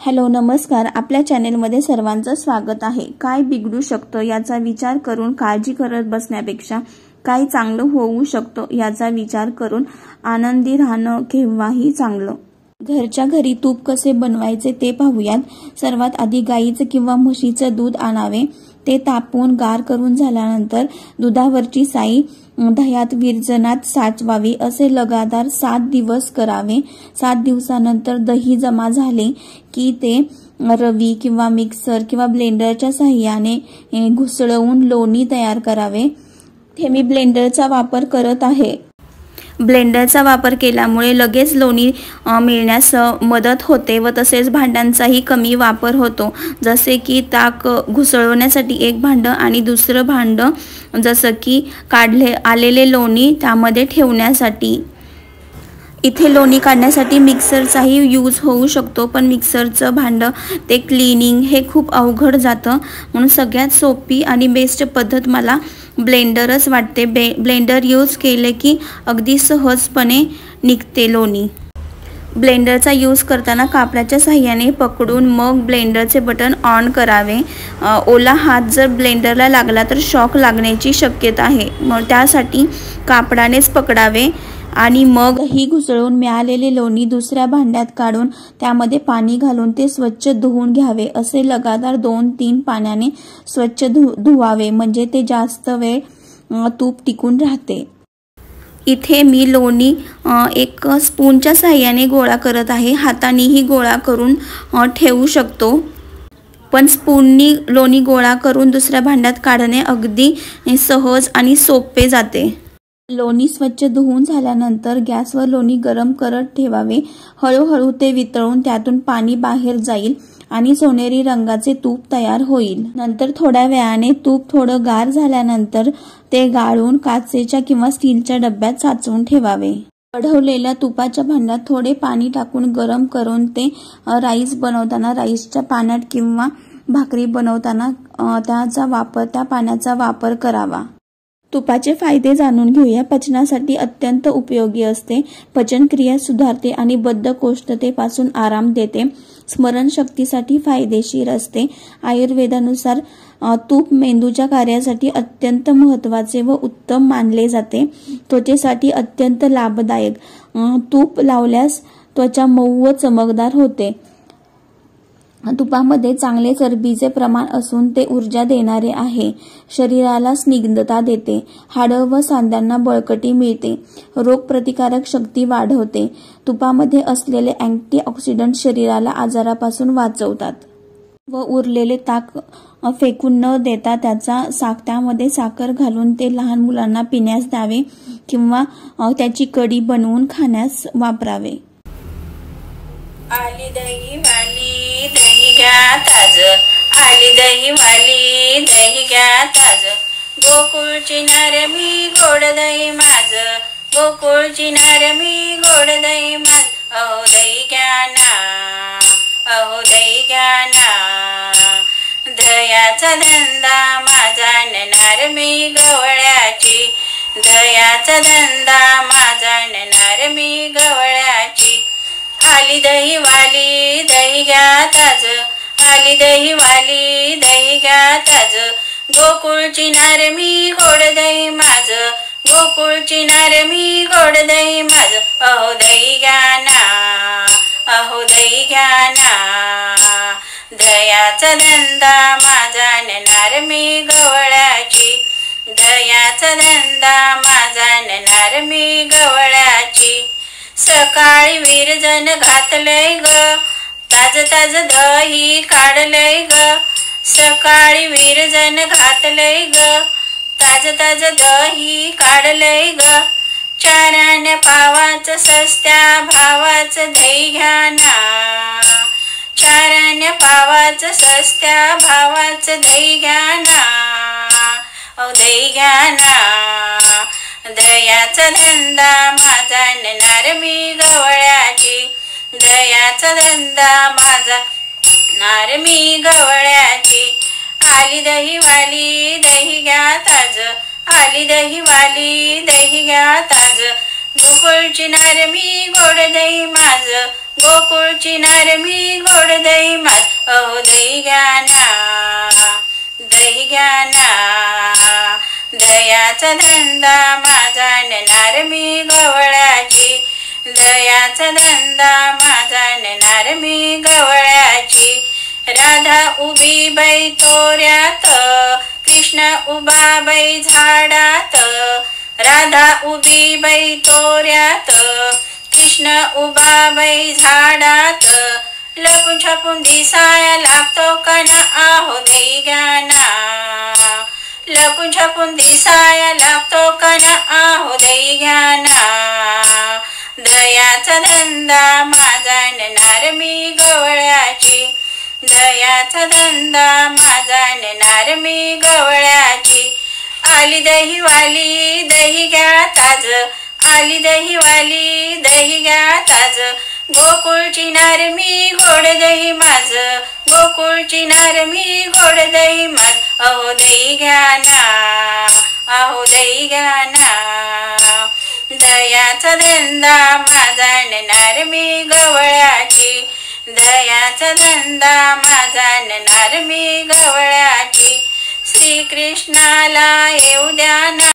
Hello नमस्कार, आपल्या चॅनेलमध्ये सर्वांचं स्वागत आहे। काय बिघडू शकतं याचा विचार करून काळजी करत बसण्यापेक्षा काय चांगलं होऊ शकतं याचा विचार करून आनंदी राहणं केव्हाही चांगलं। घरच्या घरी तूप कसे बनवायचे ते पाहूयात। सर्वात आधी गाईचं किंवा म्हशीचं दूध आणावे। ते तापवून गार करून झाल्यानंतर दुधावरची साई दह्यात विरजणात साचवावी। असे लगातार 7 दिवस करावे। 7 दिवसानंतर दही जमा झाले की ते रवी किंवा मिक्सर किंवा ब्लेंडरच्या साहाय्याने घुसळवून लोणी तयार करावे। हे मी ब्लेंडरचा वापर करत आहे। ब्लेंडरचा वापर केल्यामुळे लगेच लोणी मिळण्यास मदत होते व तसेच भांड्यांचाही कमी वापर होतो। जसे की ताक घुसळवण्यासाठी एक भांड आणि दुसरं भांड जसं की आलेले लोणी त्यामध्ये ठेवण्यासाठी। इथे लोणी काढण्यासाठी मिक्सरचाही यूज होऊ शकतो, पण मिक्सरचं भांड ते क्लीनिंग हे खूप अवघड जातं, म्हणून सगळ्यात सोपी आणि बेस्ट पद्धत मला ब्लेंडरच वाटते। ब्लेंडर यूज केले की अगदी सहजपणे निघते लोणी। ब्लेंडरचा यूज करताना कापडाच्या साहाय्याने पकडून मग ब्लेंडरचे बटन ऑन करावे। ओला हात जर ब्लेंडरला लागला तर शॉक लागण्याची शक्यता आहे, मग त्यासाठी कापडानेच पकडावे आणि मग ही घुसळून मिळालेले लोणी दुसऱ्या भांड्यात काढून त्यामध्ये पाणी घालून ते स्वच्छ धुवून घ्यावे। असे लगातार 2-3 पाण्याने स्वच्छ धुवावे, म्हणजे ते जास्त वेळ तूप टिकून राहते। इथे मी लोणी एक स्पूनच्या साहाय्याने गोळा करत आहे। हातानेही गोळा करून ठेवू शकतो, पण स्पूननी लोणी गोळा करून दुसऱ्या भांड्यात काढणे अगदी सहज आणि सोपे जाते। लोणी स्वच्छ धुवून झाल्यानंतर गॅसवर लोणी गरम करत ठेवावे। हळूहळू ते वितळून त्यातून पाणी बाहेर जाईल आणि सोनेरी रंगाचे तूप तयार होईल। नंतर थोड्या वेळाने तूप थोडं गार झाल्यानंतर ते गाळून काचेच्या किंवा स्टीलच्या डब्यात साचवून ठेवावे। कढवलेल्या तुपाच्या भांड्यात थोडे पाणी टाकून गरम करून ते राईस बनवताना राईसच्या पाण्यात किंवा भाकरी बनवताना त्या पाण्याचा वापर करावा। तुपाचे फायदे जाणून घेऊया। पचनासाठी अत्यंत उपयोगी असते। पचनक्रिया सुधारते आणि बद्धकोष्ठतेपासून आराम देते। स्मरणशक्तीसाठी फायदेशीर असते। आयुर्वेदानुसार तूप मेंदूच्या कार्यासाठी अत्यंत महत्त्वाचे व उत्तम मानले जाते। त्वचेसाठी अत्यंत लाभदायक। तूप लावल्यास त्वचा मऊ व चमकदार होते। तुपामध्ये चांगले चरबीचे प्रमाण असून ते ऊर्जा देणारे आहे। शरीराला स्निग्धता देते। हाडं व सांध्यांना बळकटी मिळते। रोगप्रतिकारक शक्ती वाढवते। तुपामध्ये असलेले अँटीऑक्सिडंट शरीराला आजारापासून वाचवतात व उरलेले ताक फेकून न देता त्यामध्ये साखर घालून ते लहान मुलांना पिण्यास द्यावे किंवा त्याची कढी बनवून खाण्यास वापरावे। आली दही वाली दही घ्या ताज, आली दही वाली दही घ्या ताज, गोकुळची नरमी गोड दही माझ, गोकुळची नरमी गोड दही माझ, अहो दही घ्या ना, अहो दही घ्या ना। दह्याचा धंदा माझा नेणार मी गवळ्याची, दह्याचा धंदा माझा नेणार मी गवळ्याची। आली दही वाली दही घ्या ताज, आली दही वाली दही घ्या ताज, गोकुळची नरमी गोड दही माझ, गोकुळची नरमी गोड दही माझ, अहो दही घ्या ना, अहो दही घ्या ना। दह्याचा धंदा माझा नेणार मी गवळ्याची, दह्याचा धंदा माझा नेणार मी गवळ्याची। सकाळी विरजण घातलंय ग, ताज ताज दही काढलंय ग, सकाळी विरजण घातलंय ग, ताज ताज दही काढलंय ग। 4 आण्या पावाचं सस्त्या भावाचं दही घ्या ना, 4 आण्या पावाचं सस्त्या भावाचं दही घ्या ना, अहो दही घ्या ना। दह्याचा धंदा माझा नेणार मी गवळ्याची, दह्याचा धंदा माझा नेणार मी गवळ्याची। आली दही वाली दही घ्या ताज, आली दही वाली दही घ्या ताज, गोकुळची नरमी गोड दही माझ, गोकुळची नार मी गोड दही माझ, अहो दही घ्या ना, दही घ्या ना. दयाचा धंदा माझा नेणार मी गवळ्याची, दयाचा धंदा माझा नेणार मी गवळ्याची. राधा उभी बाई तोऱ्यात, कृष्ण उभा बाई झाडात, राधा उभी बाई तोऱ्यात, कृष्ण उभा बाई झाडात. लपून छपून दिसाया लागतो काना, आहो दही घ्या ना, लपून छपून दिसाया लागतो काना, आहो दही घ्या ना. दयाचा धंदा माझा नेणार मी गवळ्याची, दयाचा धंदा माझा नेणार मी गवळ्याची. आली दहीवाली दही घ्या ताज, आली दहीवाली दही घ्या ताज. गोकुळची नार मी गोड दही माझ, गोकुळची नार मी गोड दही माझ, अहो दही घ्या ना, अहो दही घ्या ना. दयाचा धंदा माझा नेणार मी गवळ्याची, दयाचा धंदा माझा नेणार मी गवळ्याची. श्रीकृष्णाला येऊ द्या ना.